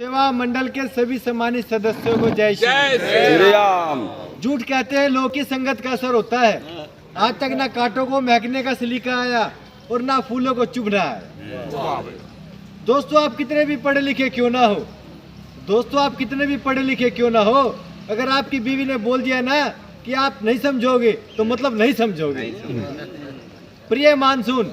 सेवा मंडल के सभी सम्मानित सदस्यों को जय श्री राम। झूठ कहते हैं लोग की संगत का असर होता है। आज तक ना कांटों को महकने का सलीका आया और ना फूलों को चुभना है। दोस्तों आप कितने भी पढ़े लिखे क्यों ना हो, अगर आपकी बीवी ने बोल दिया ना कि आप नहीं समझोगे तो मतलब नहीं समझोगे। प्रिय मानसून,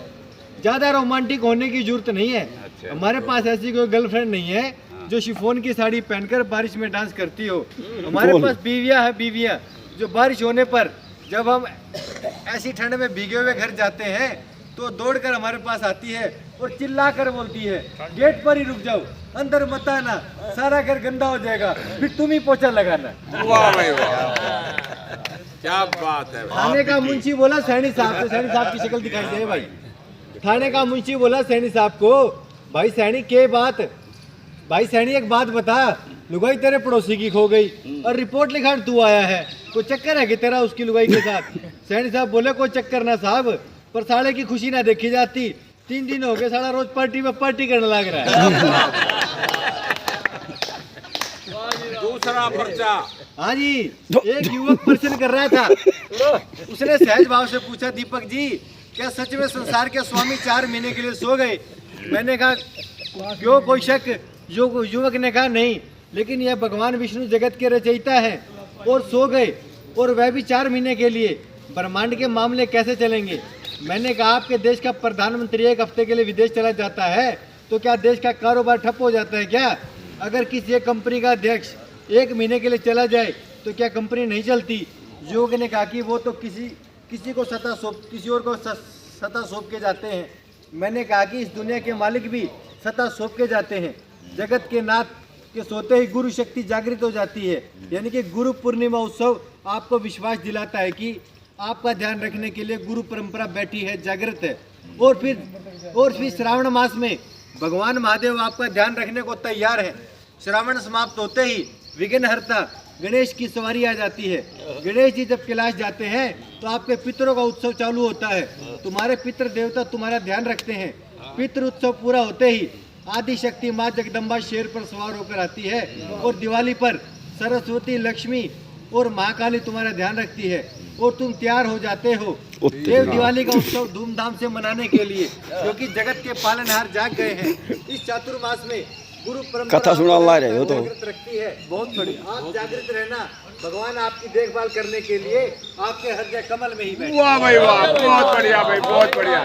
ज्यादा रोमांटिक होने की जरूरत नहीं है। हमारे पास ऐसी कोई गर्लफ्रेंड नहीं है जो शिफॉन की साड़ी पहनकर बारिश में डांस करती हो। हमारे पास बीवियां जो बारिश होने पर जब हम ऐसी ठंड में भीगे हुए घर जाते हैं तो दौड़कर हमारे पास आती है और चिल्लाकर बोलती है, गेट पर ही रुक जाओ, अंदर मत आना, सारा घर गंदा हो जाएगा, फिर तुम ही पोछा लगाना। वाह भाई वाह, क्या बात है। थाने का मुंशी बोला सैनी साहब को, सैनी साहब की शक्ल दिखाई दे भाई। थाने का मुंशी बोला सैनी साहब को, भाई सैनी के बात, भाई सैनी एक बात बता, लुगाई तेरे पड़ोसी की खो गई और रिपोर्ट लिखाने तू आया है, कोई चक्कर है कि तेरा उसकी लुगाई के साथ? सैनी साहब बोले कोई चक्कर ना साहब, पर साले की खुशी ना देखी जाती। 3 दिन हो गए साला रोज पार्टी में पार्टी करने लग रहा है। दूसरा पर्चा। हाँ जी, एक युवक प्रश्न कर रहा था, उसने सहज भाव से पूछा, दीपक जी क्या सच में संसार के स्वामी 4 महीने के लिए सो गए? मैंने कहा क्यों, कोई शक? युवक ने कहा नहीं, लेकिन यह भगवान विष्णु जगत के रचयिता है और सो गए, और वह भी 4 महीने के लिए। ब्रह्मांड के मामले कैसे चलेंगे? मैंने कहा आपके देश का प्रधानमंत्री 1 हफ्ते के लिए विदेश चला जाता है तो क्या देश का कारोबार ठप हो जाता है क्या? अगर किसी एक कंपनी का अध्यक्ष 1 महीने के लिए चला जाए तो क्या कंपनी नहीं चलती? युवक ने कहा कि वो तो किसी को किसी और को सत्ता सौंप के जाते हैं। मैंने कहा कि इस दुनिया के मालिक भी सत्ता सौंप के जाते हैं। जगत के नाथ के सोते ही गुरु शक्ति जागृत हो जाती है। यानी कि गुरु पूर्णिमा उत्सव आपको विश्वास दिलाता है कि आपका ध्यान रखने के लिए गुरु परंपरा बैठी है, जागृत है। और फिर श्रावण मास में भगवान महादेव आपका ध्यान रखने को तैयार है। श्रावण समाप्त होते ही विघ्नहर्ता गणेश की सवारी आ जाती है। गणेश जी जब कैलाश जाते हैं तो आपके पितरों का उत्सव चालू होता है। तुम्हारे पितृ देवता तुम्हारा ध्यान रखते हैं। पितृ उत्सव पूरा होते ही आदि शक्ति माँ जगदम्बा शेर पर सवार होकर आती है और दिवाली पर सरस्वती, लक्ष्मी और महाकाली तुम्हारा ध्यान रखती है और तुम तैयार हो जाते हो देव दिवाली का उत्सव धूमधाम से मनाने के लिए, क्योंकि जगत के पालनहार जाग गए हैं। इस चातुर्मास में गुरु परंपरा कथा सुना रहे हो तो जागृत रखती है। बहुत बड़ी आप जागृत रहना, भगवान आपकी देखभाल करने के लिए आपके हृदय कमल में ही बैठे। वाह भाई वाह, बहुत बढ़िया भाई, बहुत बढ़िया।